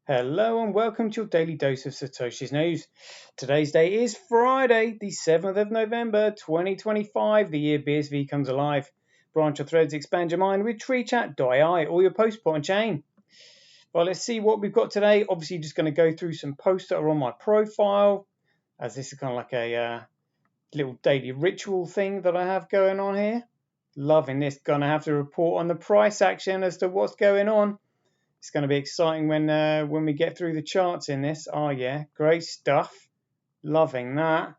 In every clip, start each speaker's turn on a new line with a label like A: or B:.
A: Hello and welcome to your daily dose of Satoshi's news. Today's date is Friday, the 7th of November, 2025. The year BSV comes alive. Branch your threads, expand your mind with treechat.ai or your post pot and chain. Well, let's see what we've got today. Obviously, just going to go through some posts that are on my profile, as this is kind of like a little daily ritual thing that I have going on here. Loving this. Going to have to report on the price action as to what's going on. It's going to be exciting when we get through the charts in this. Oh yeah, great stuff. Loving that.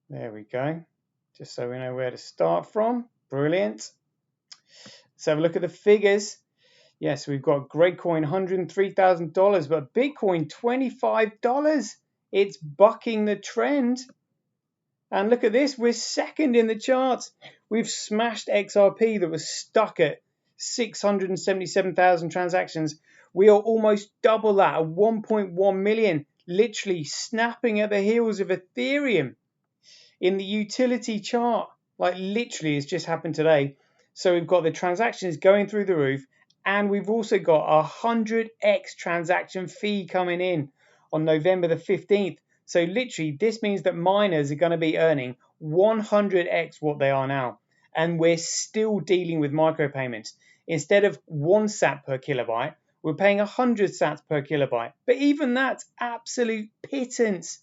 A: There we go. Just so we know where to start from. Brilliant. Let's have a look at the figures. Yes, we've got great coin $103,000, but Bitcoin $25. It's bucking the trend. And look at this, we're second in the charts. We've smashed XRP that was stuck at 677,000 transactions. We are almost double that at 1.1 million, literally snapping at the heels of Ethereum in the utility chart. Like literally, it's just happened today. So we've got the transactions going through the roof, and we've also got 100x transaction fee coming in on November the 15th. So literally, this means that miners are going to be earning 100x what they are now. And we're still dealing with micropayments. Instead of 1 sat per kilobyte, we're paying 100 sats per kilobyte. But even that's absolute pittance.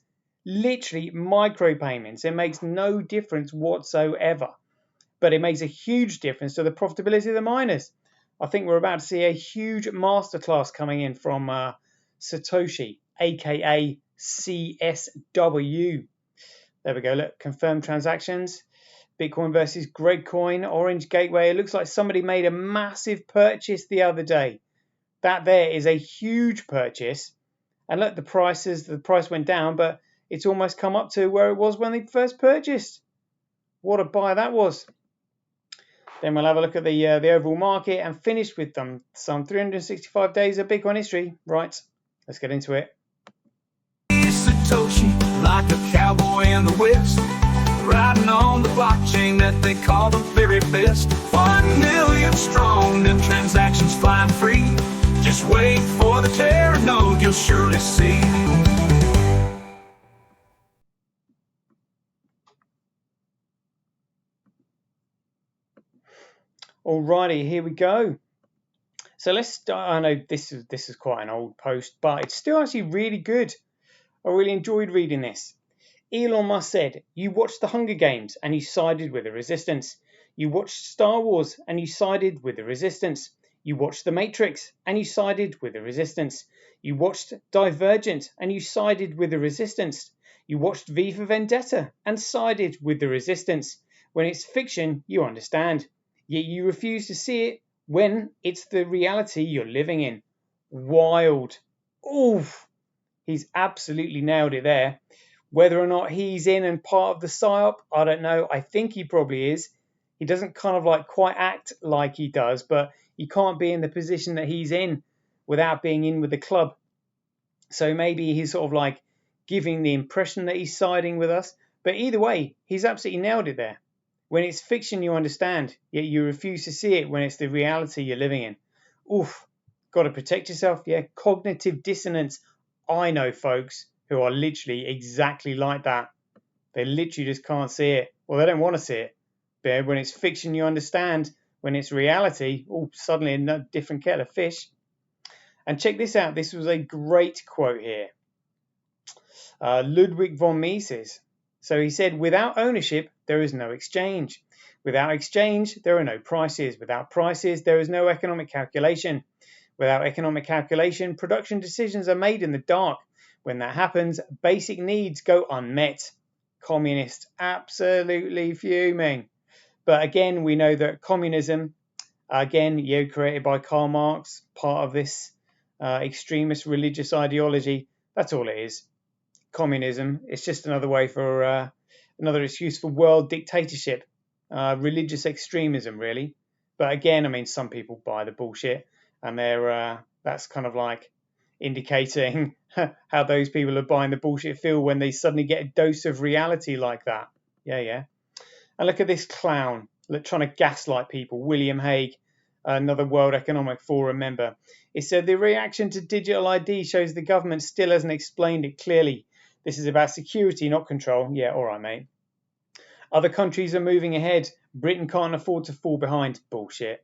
A: Literally micropayments. It makes no difference whatsoever. But it makes a huge difference to the profitability of the miners. I think we're about to see a huge masterclass coming in from Satoshi, aka CSW. There we go. Look, confirmed transactions. Bitcoin versus Gregcoin, Orange Gateway. It looks like somebody made a massive purchase the other day. That there is a huge purchase. And look, the price went down, but it's almost come up to where it was when they first purchased. What a buy that was. Then we'll have a look at the overall market and finish with some 365 days of Bitcoin history. Right, let's get into it.
B: Satoshi, like a cowboy in the West, riding on the blockchain that they call the very best. 1 million strong, and transactions flying free. Just wait for the terror node, you'll surely see.
A: Alrighty, here we go. So let's start. I know this is quite an old post, but it's still actually really good. I really enjoyed reading this. Elon Musk said, "You watched the Hunger Games and you sided with the resistance. You watched Star Wars and you sided with the resistance. You watched The Matrix and you sided with the resistance. You watched Divergent and you sided with the resistance. You watched V for Vendetta and sided with the resistance. When it's fiction, you understand. Yet you refuse to see it when it's the reality you're living in." Wild. Oof. He's absolutely nailed it there. Whether or not he's in and part of the psyop, I don't know. I think he probably is. He doesn't kind of like quite act like he does, but you can't be in the position that he's in without being in with the club. So maybe he's sort of like giving the impression that he's siding with us. But either way, he's absolutely nailed it there. When it's fiction, you understand, yet you refuse to see it when it's the reality you're living in. Oof. Got to protect yourself. Yeah, cognitive dissonance. I know folks who are literally exactly like that. They literally just can't see it. Well, they don't want to see it. But when it's fiction, you understand. When it's reality, suddenly a different kettle of fish. And check this out. This was a great quote here. Ludwig von Mises. So he said, "Without ownership, there is no exchange. Without exchange, there are no prices. Without prices, there is no economic calculation. Without economic calculation, production decisions are made in the dark. When that happens, basic needs go unmet." Communist, absolutely fuming. But again, we know that communism, again, created by Karl Marx, part of this extremist religious ideology. That's all it is. Communism. It's just another way for another excuse for world dictatorship, religious extremism, really. But again, I mean, some people buy the bullshit, and that's kind of like indicating how those people are buying the bullshit feel when they suddenly get a dose of reality like that. Yeah. And look at this clown trying to gaslight people, William Hague. another World Economic Forum member. It said the reaction to digital ID shows the government still hasn't explained it clearly. This is about security, not control. Yeah, all right, mate. Other countries are moving ahead. Britain can't afford to fall behind. Bullshit.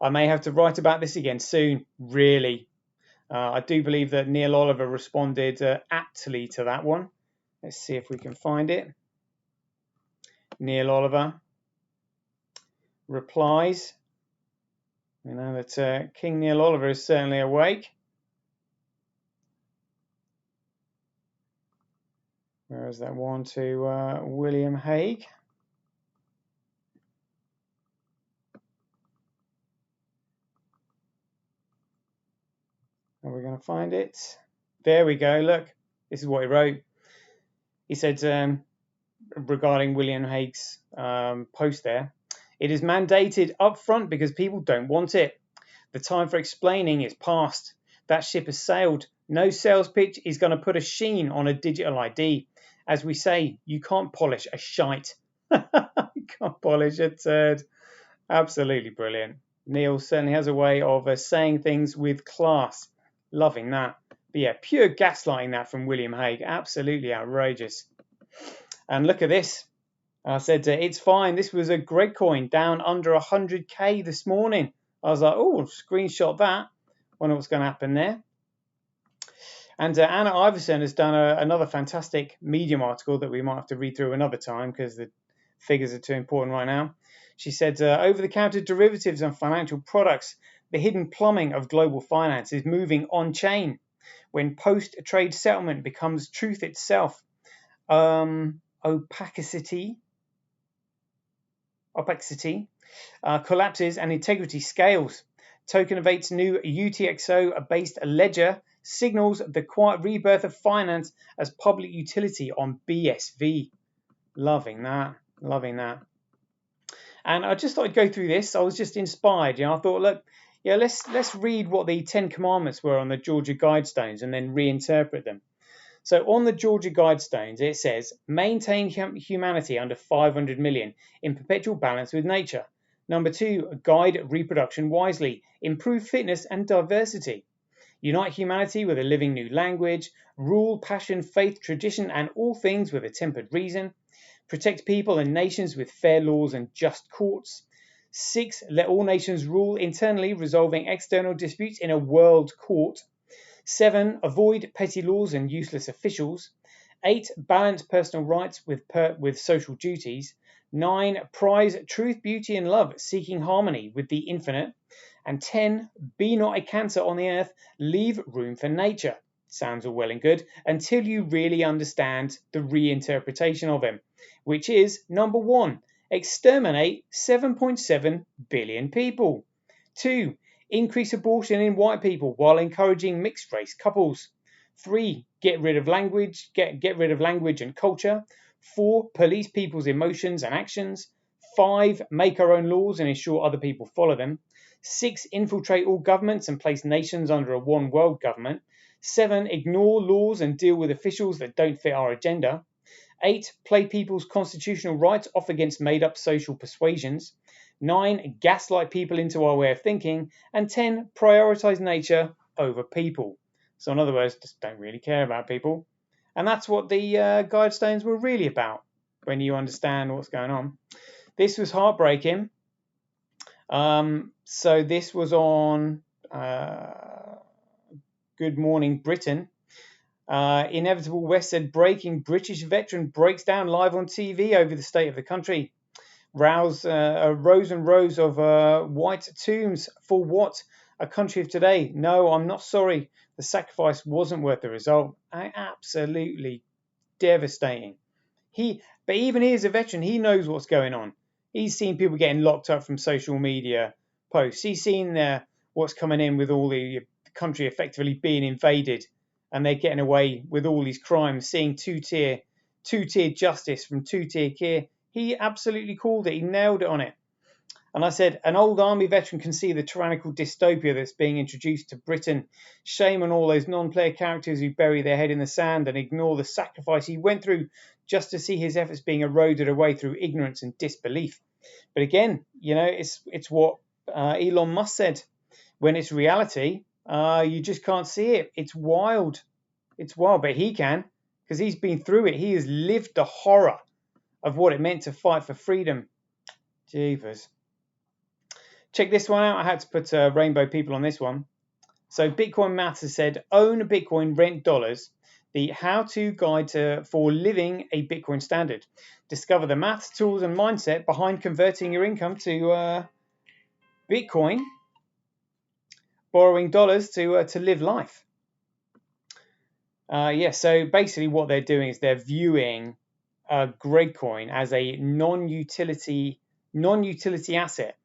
A: I may have to write about this again soon. Really. I do believe that Neil Oliver responded aptly to that one. Let's see if we can find it. Neil Oliver replies. We know that King Neil Oliver is certainly awake. Where is that one to William Hague? Are we going to find it? There we go. Look, this is what he wrote. He said regarding William Hague's post there, it is mandated up front because people don't want it. The time for explaining is past. That ship has sailed. No sales pitch is going to put a sheen on a digital ID. As we say, you can't polish a shite. You can't polish a turd. Absolutely brilliant. Neil certainly has a way of saying things with class. Loving that. But yeah, pure gaslighting that from William Hague. Absolutely outrageous. And look at this. I said, it's fine. This was a Greg coin down under 100k this morning. I was like, oh, screenshot that. Wonder what's going to happen there. And Anna Iverson has done another fantastic Medium article that we might have to read through another time because the figures are too important right now. She said, over-the-counter derivatives and financial products, the hidden plumbing of global finance is moving on-chain. When post-trade settlement becomes truth itself, opacity collapses and integrity scales. Token-Avate's new UTXO-based ledger signals the quiet rebirth of finance as public utility on BSV. Loving that. And I just thought I'd go through this. I was just inspired. I thought, look, let's read what the 10 Commandments were on the Georgia Guidestones and then reinterpret them. So on the Georgia Guidestones, it says, maintain humanity under 500 million in perpetual balance with nature. Number 2, guide reproduction wisely, improve fitness and diversity. Unite humanity with a living new language, rule, passion, faith, tradition, and all things with a tempered reason. Protect people and nations with fair laws and just courts. 6, let all nations rule internally, resolving external disputes in a world court. 7, avoid petty laws and useless officials. 8, balance personal rights with social duties. 9, prize truth, beauty, and love, seeking harmony with the infinite. And 10, be not a cancer on the earth, leave room for nature. Sounds all well and good until you really understand the reinterpretation of him, which is, number 1, exterminate 7.7 billion people. 2, increase abortion in white people while encouraging mixed race couples. 3, get rid of language and culture. 4, police people's emotions and actions. 5, make our own laws and ensure other people follow them. 6, infiltrate all governments and place nations under a one world government. 7, ignore laws and deal with officials that don't fit our agenda. 8, play people's constitutional rights off against made-up social persuasions. 9, gaslight people into our way of thinking. And 10, prioritize nature over people. So in other words, just don't really care about people. And that's what the Guidestones were really about when you understand what's going on. This was heartbreaking. So this was on Good Morning Britain. Inevitable West said, breaking British veteran breaks down live on TV over the state of the country. Rows and rows of white tombs for what? A country of today. No, I'm not sorry. The sacrifice wasn't worth the result. Absolutely devastating. But even he is a veteran. He knows what's going on. He's seen people getting locked up from social media posts. He's seen what's coming in with all the country effectively being invaded, and they're getting away with all these crimes, seeing two-tier justice from two-tier care. He absolutely called it. He nailed it on it. And I said, an old army veteran can see the tyrannical dystopia that's being introduced to Britain. Shame on all those non-player characters who bury their head in the sand and ignore the sacrifice he went through just to see his efforts being eroded away through ignorance and disbelief. But again, it's what Elon Musk said, when it's reality, you just can't see it. It's wild. It's wild, but he can, because he's been through it. He has lived the horror of what it meant to fight for freedom. Jeevers. Check this one out. I had to put rainbow people on this one. So Bitcoin Maths has said, own a Bitcoin, rent dollars. The how-to guide for living a Bitcoin standard. Discover the maths, tools, and mindset behind converting your income to Bitcoin, borrowing dollars to live life. So basically what they're doing is they're viewing Gradecoin as a non-utility asset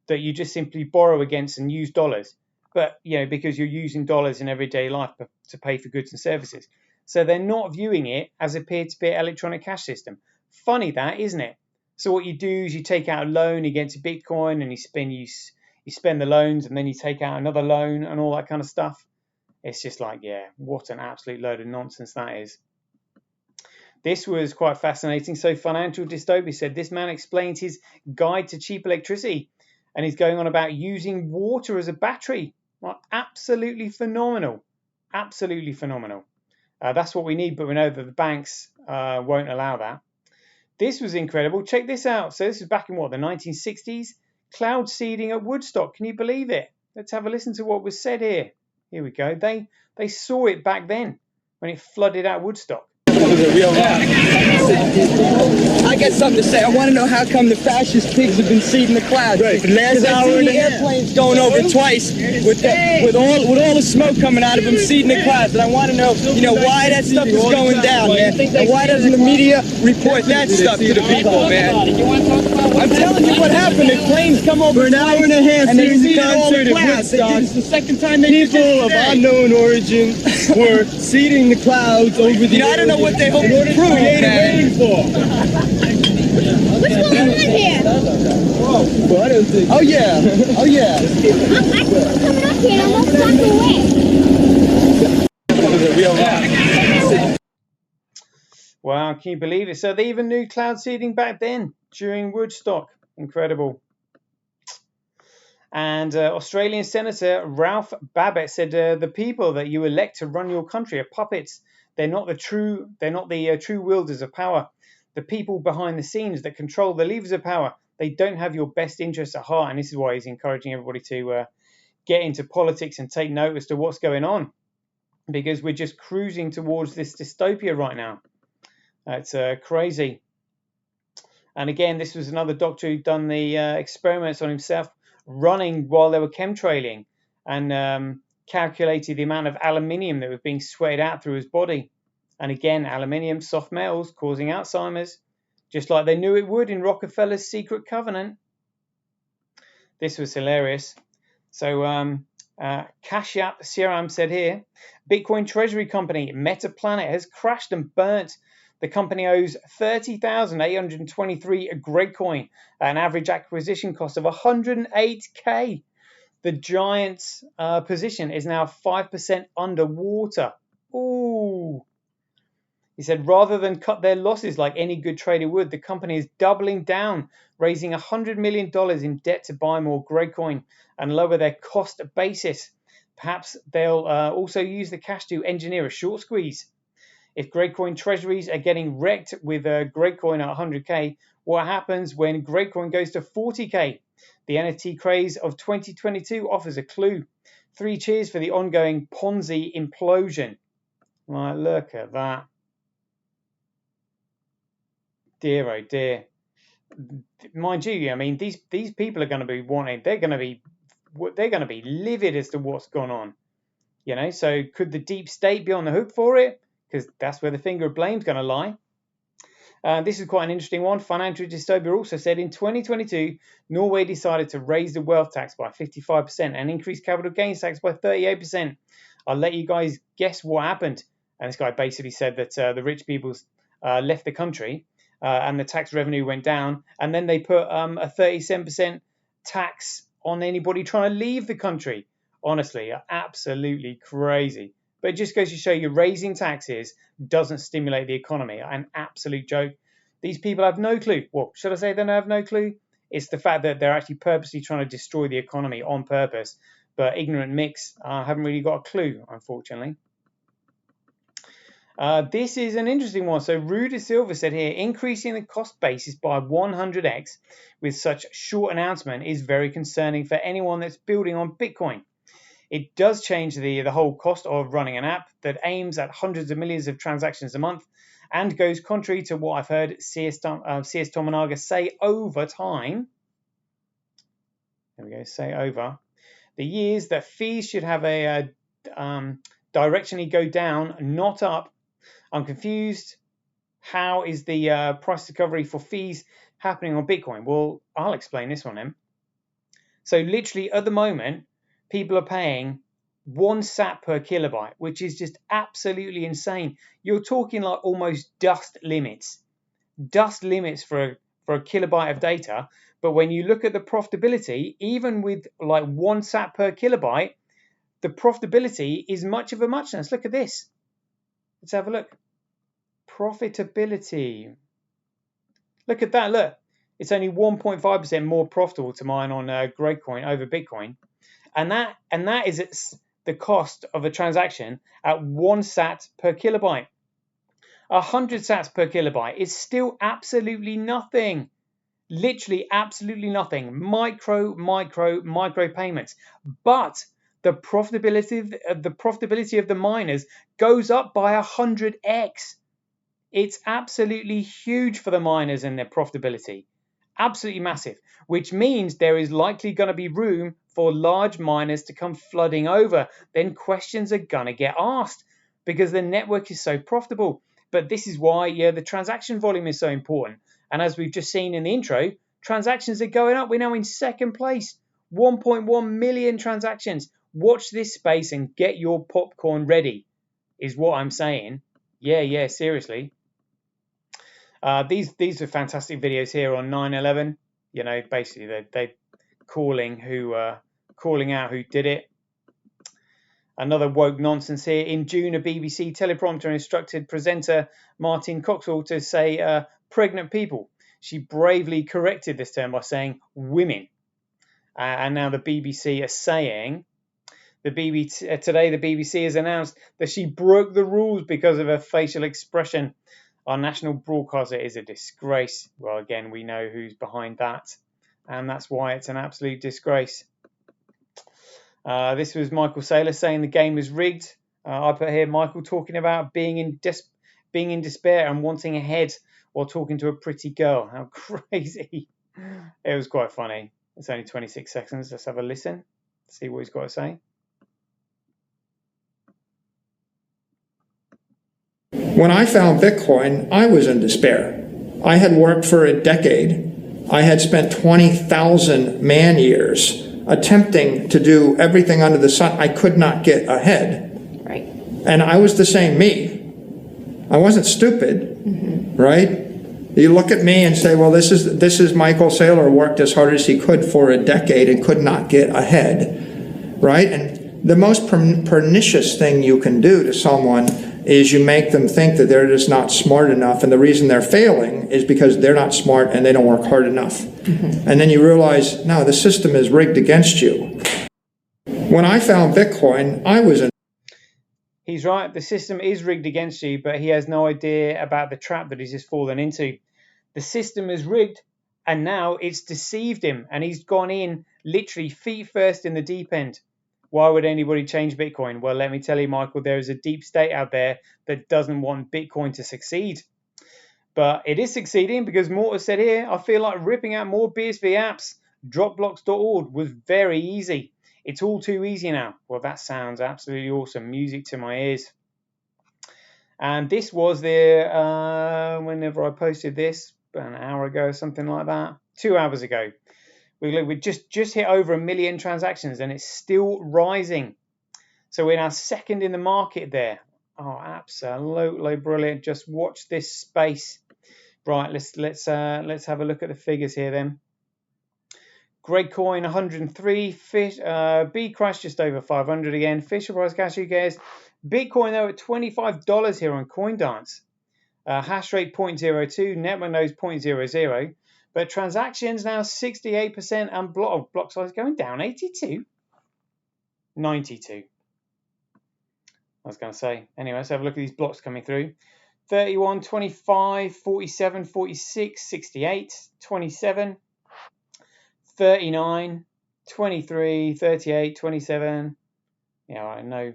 A: that you just simply borrow against and use dollars. But, because you're using dollars in everyday life to pay for goods and services. So they're not viewing it as a peer-to-peer electronic cash system. Funny that, isn't it? So what you do is you take out a loan against a Bitcoin and you spend the loans, and then you take out another loan and all that kind of stuff. It's just like, what an absolute load of nonsense that is. This was quite fascinating. So Financial Dystopia said, this man explains his guide to cheap electricity, and he's going on about using water as a battery. Well, absolutely phenomenal. Absolutely phenomenal. That's what we need, but we know that the banks won't allow that. This was incredible. Check this out. So this was back in the 1960s? Cloud seeding at Woodstock. Can you believe it? Let's have a listen to what was said here. Here we go. They saw it back then when it flooded out Woodstock.
C: I got something to say. I want to know how come the fascist pigs have been seeding the clouds. Right. The last hour and airplanes going over twice with all the smoke coming out of them seeding the clouds. And I want to know, why that stuff is going down, man. And why doesn't the media report that stuff to the people, man? I'm telling you what happened. The planes come over for an hour and a half and they seeded all the clouds. It's the second time they did this. People of unknown origin were seeding the clouds over the I don't know what they hope to prove, man.
D: What's going on here?
C: Well, I don't think. Oh yeah.
D: I see them coming up here and almost walked away.
A: Wow, can you believe it? So they even knew cloud seeding back then during Woodstock. Incredible. And Australian Senator Ralph Babbitt said, the people that you elect to run your country are puppets. They're not the true wielders of power. The people behind the scenes that control the levers of power. They don't have your best interests at heart. And this is why he's encouraging everybody to get into politics and take notice to what's going on. Because we're just cruising towards this dystopia right now. It's crazy. And again, this was another doctor who'd done the experiments on himself running while they were chemtrailing and calculated the amount of aluminium that was being sweated out through his body. And again, aluminium, soft metals, causing Alzheimer's, just like they knew it would in Rockefeller's secret covenant. This was hilarious. So Kashyap Siram said here, Bitcoin Treasury company Metaplanet has crashed and burnt. The company owes 30,823 Gradecoin at an average acquisition cost of 108k. The Giants' position is now 5% underwater. Ooh. He said, rather than cut their losses like any good trader would, the company is doubling down, raising $100 million in debt to buy more Gradecoin and lower their cost basis. Perhaps they'll also use the cash to engineer a short squeeze. If Gradecoin treasuries are getting wrecked with Gradecoin at 100k, what happens when Gradecoin goes to 40k? The NFT craze of 2022 offers a clue. 3 cheers for the ongoing Ponzi implosion. Right, look at that. Dear, oh dear. Mind you, I mean, these people are going to be wanting, they're going to be livid as to what's gone on. So could the deep state be on the hook for it? Because that's where the finger of blame is going to lie. This is quite an interesting one. Financial Dystopia also said in 2022, Norway decided to raise the wealth tax by 55% and increase capital gains tax by 38%. I'll let you guys guess what happened. And this guy basically said that the rich people left the country and the tax revenue went down. And then they put a 37% tax on anybody trying to leave the country. Honestly, absolutely crazy. But it just goes to show you raising taxes doesn't stimulate the economy. An absolute joke. These people have no clue. Well, should I say they have no clue? It's the fact that they're actually purposely trying to destroy the economy on purpose. But ignorant micks haven't really got a clue, unfortunately. This is an interesting one. So Ruda Silva said here, increasing the cost basis by 100x with such short announcement is very concerning for anyone that's building on Bitcoin. It does change the whole cost of running an app that aims at hundreds of millions of transactions a month and goes contrary to what I've heard CS Tominaga say over time. There we go, say over the years that fees should have a directionally go down, not up. I'm confused. How is the price discovery for fees happening on Bitcoin? Well, I'll explain this one then. So literally at the moment, people are paying 1 sat per kilobyte, which is just absolutely insane. You're talking like almost dust limits for a kilobyte of data. But when you look at the profitability, even with like 1 sat per kilobyte, the profitability is much of a muchness. Look at this. Let's have a look. Profitability. Look at that. Look, it's only 1.5% more profitable to mine on Grapecoin over Bitcoin, and that is it's the cost of a transaction at 1 sat per kilobyte. 100 sats per kilobyte is still absolutely nothing. Literally absolutely nothing. Micro payments. But the profitability of the miners goes up by 100x. It's absolutely huge for the miners and their profitability. Absolutely massive, which means there is likely going to be room for large miners to come flooding over. Then questions are going to get asked because the network is so profitable. But this is why the transaction volume is so important. And as we've just seen in the intro, transactions are going up. We're now in second place, 1.1 million transactions. Watch this space and get your popcorn ready, is what I'm saying. Yeah, seriously. These are fantastic videos here on 9/11. Basically they calling out who did it. Another woke nonsense here. In June, a BBC teleprompter instructed presenter Martine Coxwell to say pregnant people. She bravely corrected this term by saying women. And now the BBC are saying, today the BBC has announced that she broke the rules because of her facial expression. Our national broadcaster is a disgrace. Well, again, we know who's behind that, and that's why it's an absolute disgrace. This was Michael Saylor saying the game is rigged. I put here Michael talking about being in despair and wanting a head while talking to a pretty girl. How crazy. It was quite funny. It's only 26 seconds. Let's have a listen, see what he's got to say.
E: When I found Bitcoin, I was in despair. I had worked for a decade. I had spent 20,000 man years attempting to do everything under the sun. I could not get ahead.
F: Right.
E: And I was the same me. I wasn't stupid, right? You look at me and say, well, this is Michael Saylor worked as hard as he could for a decade and could not get ahead, right? And the most pernicious thing you can do to someone is you make them think that they're just not smart enough, and the reason they're failing is because they're not smart and they don't work hard enough. And then you realize, no, the system is rigged against you. When I found Bitcoin, I was in...
A: He's right, the system is rigged against you, but he has no idea about the trap that he's just fallen into. The system is rigged, and now it's deceived him, and he's gone in literally feet first in the deep end. Why would anybody change Bitcoin? Well, let me tell you, Michael, there is a deep state out there that doesn't want Bitcoin to succeed. But it is succeeding because Mortar said here, I feel like ripping out more BSV apps. Dropblocks.org was very easy. It's all too easy now. Well, that sounds absolutely awesome. Music to my ears. And this was whenever I posted this, about an hour ago, something like that. 2 hours ago. We just hit over 1 million transactions and it's still rising. So we're now second in the market there. Oh, absolutely brilliant. Just watch this space. Right, let's have a look at the figures here then. Grapecoin 103, Fish B Crash just over 500 again. Fisher Price Cash, who cares? Bitcoin though at $25 here on CoinDance. Hash rate 0.02, network nodes 0.00. But transactions now 68% and block size going down 82. 92. I was going to say. Anyway, let's have a look at these blocks coming through. 31, 25, 47, 46, 68, 27, 39, 23, 38, 27. Yeah, no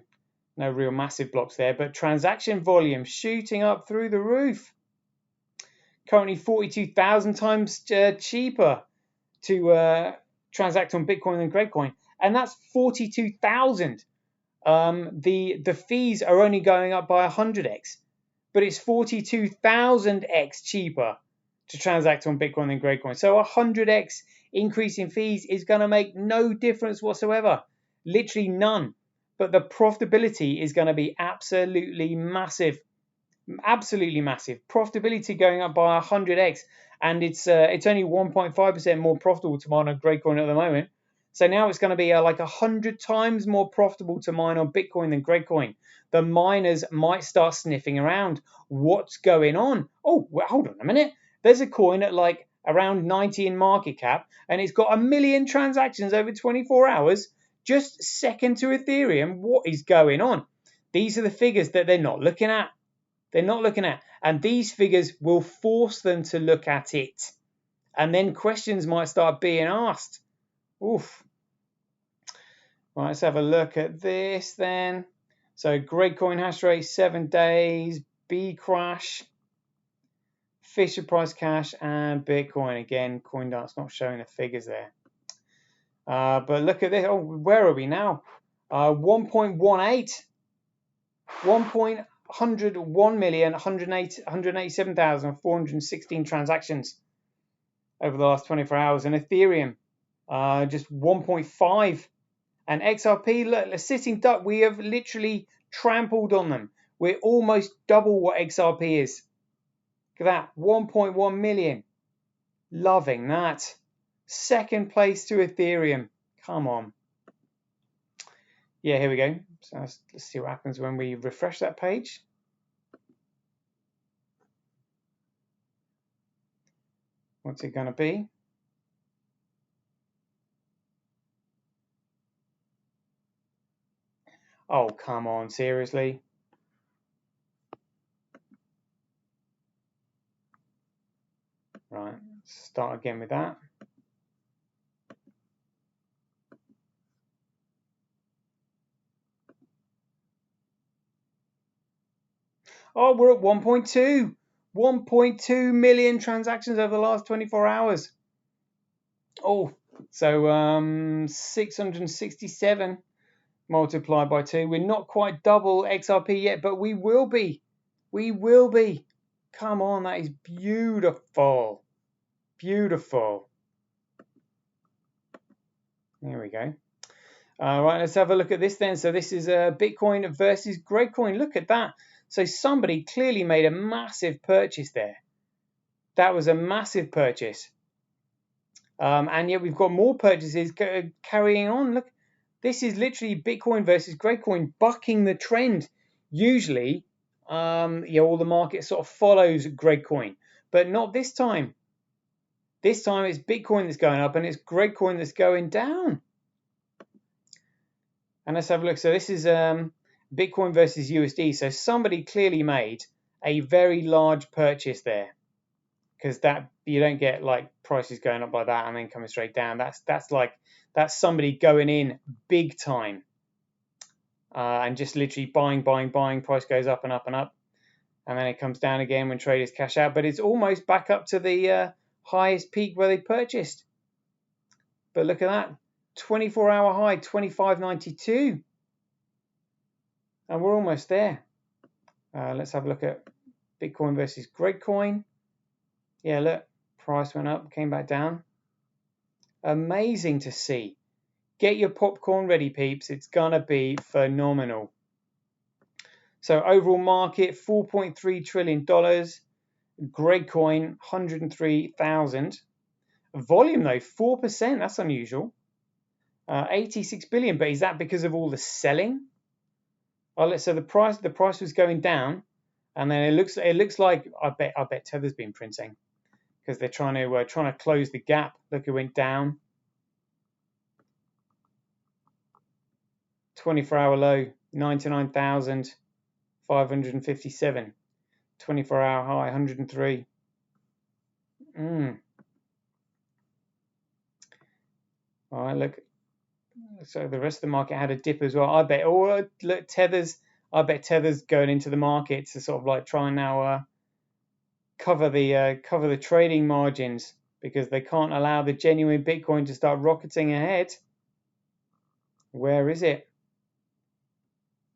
A: real massive blocks there, but transaction volume shooting up through the roof. Currently 42,000 times cheaper to transact on Bitcoin than Grapecoin, and that's 42,000. The fees are only going up by 100x, but it's 42,000x cheaper to transact on Bitcoin than Grapecoin. So 100x increase in fees is going to make no difference whatsoever, literally none. But the profitability is going to be absolutely massive. Absolutely massive. Profitability going up by 100x, and it's only 1.5% more profitable to mine on Grapecoin at the moment. So now it's going to be like 100 times more profitable to mine on Bitcoin than Grapecoin. The miners might start sniffing around. What's going on? Oh, well, hold on a minute. There's a coin at like around 90 in market cap, and it's got 1 million transactions over 24 hours, just second to Ethereum. What is going on? These are the figures that they're not looking at. They're not looking at. And these figures will force them to look at it. And then questions might start being asked. Oof. Right, let's have a look at this then. So Grapecoin hash rate 7 days, B crash, Fisher price cash, and Bitcoin. Again, CoinDart's not showing the figures there. But look at this. Oh, where are we now? 1.18. 101,187,416 transactions over the last 24 hours. And Ethereum, just 1.5. And XRP, look, a sitting duck. We have literally trampled on them. We're almost double what XRP is. Look at that, 1.1 million. Loving that. Second place to Ethereum. Come on. Yeah, here we go. So let's see what happens when we refresh that page. What's it going to be? Oh, come on, seriously? Right, start again with that. Oh, we're at 1.2. 1.2 million transactions over the last 24 hours. Oh, so 667 multiplied by 2. We're not quite double XRP yet, but we will be. We will be. Come on, that is beautiful. Beautiful. There we go. Right, let's have a look at this then. So this is Bitcoin versus Grapecoin. Look at that. So somebody clearly made a massive purchase there. That was a massive purchase. And yet we've got more purchases carrying on. Look, this is literally Bitcoin versus Grapecoin bucking the trend. Usually, all the market sort of follows Grapecoin, but not this time. This time it's Bitcoin that's going up and it's Grapecoin that's going down. And let's have a look. So this is Bitcoin versus USD. So somebody clearly made a very large purchase there, because that you don't get like prices going up like that and then coming straight down. That's somebody going in big time and just literally buying. Price goes up and up and up, and then it comes down again when traders cash out. But it's almost back up to the highest peak where they purchased. But look at that, 24-hour high, 25.92, and we're almost there. Let's have a look at Bitcoin versus Grapecoin. Yeah, look, price went up, came back down. Amazing to see. Get your popcorn ready, peeps. It's gonna be phenomenal. So overall market, $4.3 trillion. Grapecoin, 103,000. Volume though, 4%. That's unusual. 86 billion. But is that because of all the selling? Oh, so the price was going down, and then it looks like I bet Tether's been printing, because they're trying to close the gap. Look, it went down. 24-hour low, 99,557. 24-hour high, 103. All right, look. So the rest of the market had a dip as well. I bet. Oh, look, Tethers. I bet Tethers going into the market to sort of like try and now cover the trading margins, because they can't allow the genuine Bitcoin to start rocketing ahead. Where is it?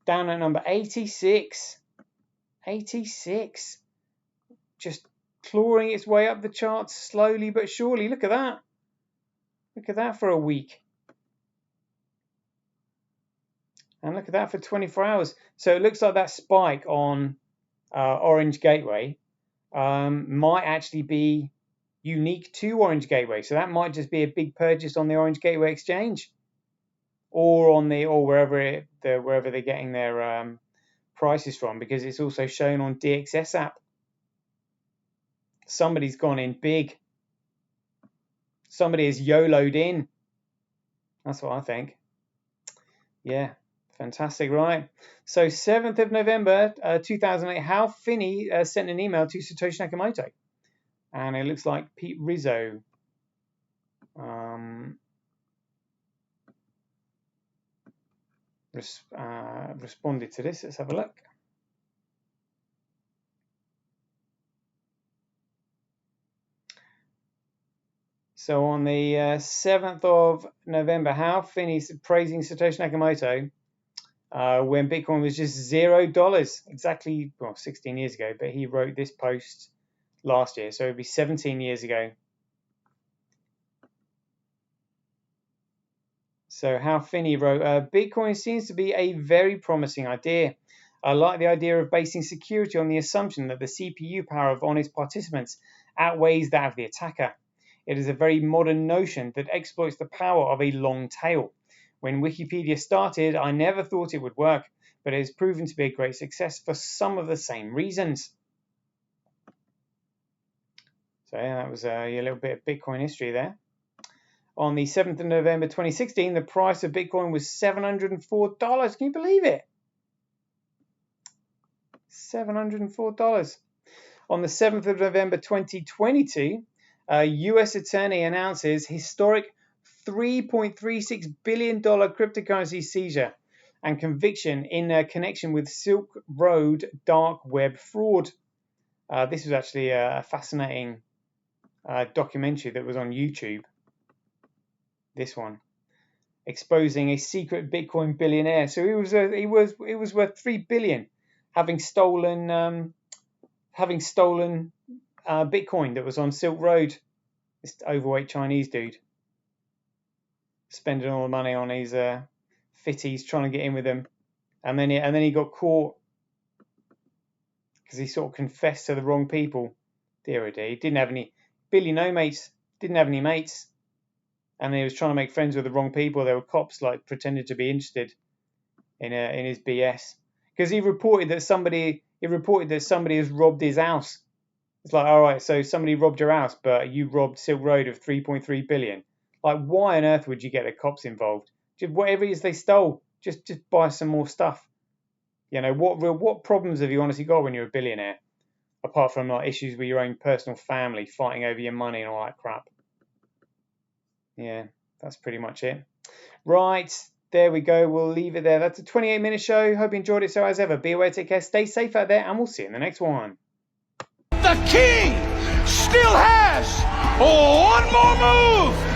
A: Down at number 86. 86. Just clawing its way up the charts slowly but surely. Look at that. Look at that for a week. And look at that for 24 hours. So it looks like that spike on Orange Gateway might actually be unique to Orange Gateway. So that might just be a big purchase on the Orange Gateway exchange, or on wherever they're getting their prices from, because it's also shown on DXS app. Somebody's gone in big. Somebody has YOLO'd in. That's what I think. Yeah, fantastic, right? So 7th of November 2008, Hal Finney sent an email to Satoshi Nakamoto. And it looks like Pete Rizzo responded to this. Let's have a look. So on the 7th of November, Hal Finney's praising Satoshi Nakamoto when Bitcoin was just $0, exactly, well, 16 years ago, but he wrote this post last year, so it would be 17 years ago. So Hal Finney wrote, Bitcoin seems to be a very promising idea. I like the idea of basing security on the assumption that the CPU power of honest participants outweighs that of the attacker. It is a very modern notion that exploits the power of a long tail. When Wikipedia started, I never thought it would work, but it has proven to be a great success for some of the same reasons. So yeah, that was a little bit of Bitcoin history there. On the 7th of November 2016, the price of Bitcoin was $704. Can you believe it? $704. On the 7th of November 2022, a U.S. attorney announces historic $3.36 billion cryptocurrency seizure and conviction in connection with Silk Road dark web fraud. This was actually a fascinating documentary that was on YouTube. This one, exposing a secret Bitcoin billionaire. So he was worth $3 billion, having stolen Bitcoin that was on Silk Road. This overweight Chinese dude spending all the money on his fitties, trying to get in with them, and then he got caught because he sort of confessed to the wrong people. Dear oh dear, he didn't have any mates, and he was trying to make friends with the wrong people. There were cops like pretending to be interested in his BS, because he reported that somebody has robbed his house. It's like, all right, so somebody robbed your house, but you robbed Silk Road of $3.3 billion. Like, why on earth would you get the cops involved? Just whatever it is they stole, just buy some more stuff. You know, what problems have you honestly got when you're a billionaire, apart from like issues with your own personal family, fighting over your money and all that crap? Yeah, that's pretty much it. Right, there we go. We'll leave it there. That's a 28-minute show. Hope you enjoyed it. So as ever, be aware, take care, stay safe out there, and we'll see you in the next one.
B: The king still has one more move.